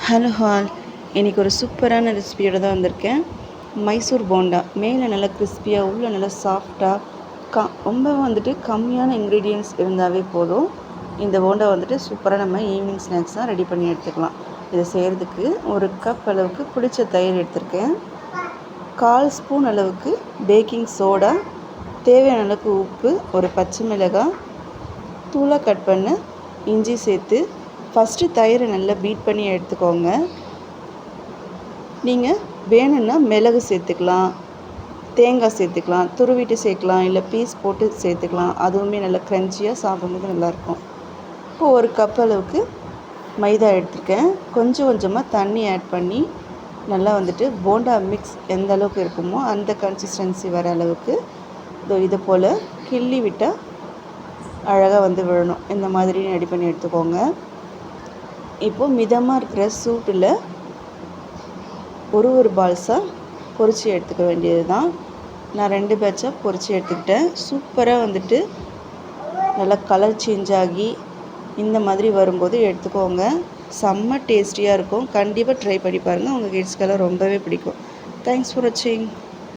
Hello hall, இன்றைக்கி ஒரு சூப்பரான ரெசிபியோடு தான் வந்திருக்கேன். மைசூர் போண்டா மேலே நல்லா கிறிஸ்பியாக உள்ளே நல்லா சாஃப்டாக ரொம்ப கம்மியான இன்க்ரீடியன்ட்ஸ் இருந்தாவே போதும். இந்த போண்டா சூப்பராக நம்ம ஈவினிங் ஸ்நாக்ஸாக ரெடி பண்ணி எடுத்துக்கலாம். இதை செய்கிறதுக்கு ஒரு கப் அளவுக்கு புளிச்ச தயிர் எடுத்திருக்கேன். 1/4 ஸ்பூன் அளவுக்கு பேக்கிங் சோடா, தேவையான அளவுக்கு உப்பு, ஒரு பச்சை மிளகாய், தூளாக கட் பண்ண இஞ்சி சேர்த்து ஃபஸ்ட்டு தயிரை நல்லா பீட் பண்ணி எடுத்துக்கோங்க. நீங்கள் வேணும்னா மிளகு சேர்த்துக்கலாம், தேங்காய் சேர்த்துக்கலாம், துருவிட்டு சேர்க்கலாம், இல்லை பீஸ் போட்டு சேர்த்துக்கலாம். அதுவுமே நல்லா க்ரன்ச்சியாக சாப்பிடும்போது நல்லாயிருக்கும். இப்போ ஒரு கப் அளவுக்கு மைதா எடுத்துருக்கேன். கொஞ்சம் கொஞ்சமாக தண்ணி ஆட் பண்ணி நல்லா போண்டா மிக்ஸ் எந்த அளவுக்கு இருக்குமோ அந்த கன்சிஸ்டன்சி வர அளவுக்கு இது போல் கிள்ளி விட்டால் அழகாக விழணும். இந்த மாதிரி ரெடி பண்ணி எடுத்துக்கோங்க. இப்போது மிதமாக இருக்கிற சூட்டில் ஒரு பால்ஸாக பொரித்து எடுத்துக்க வேண்டியது தான். நான் 2 பேட்சாக பொரித்து எடுத்துக்கிட்டேன். சூப்பராக நல்லா கலர் சேஞ்ச் ஆகி இந்த மாதிரி வரும்போது எடுத்துக்கோங்க. செம்ம டேஸ்டியாக இருக்கும். கண்டிப்பாக ட்ரை பண்ணி பாருங்கள். உங்கள் கிட்ஸ்க்கெல்லாம் ரொம்பவே பிடிக்கும். தேங்க்ஸ் ஃபார் வாட்சிங்.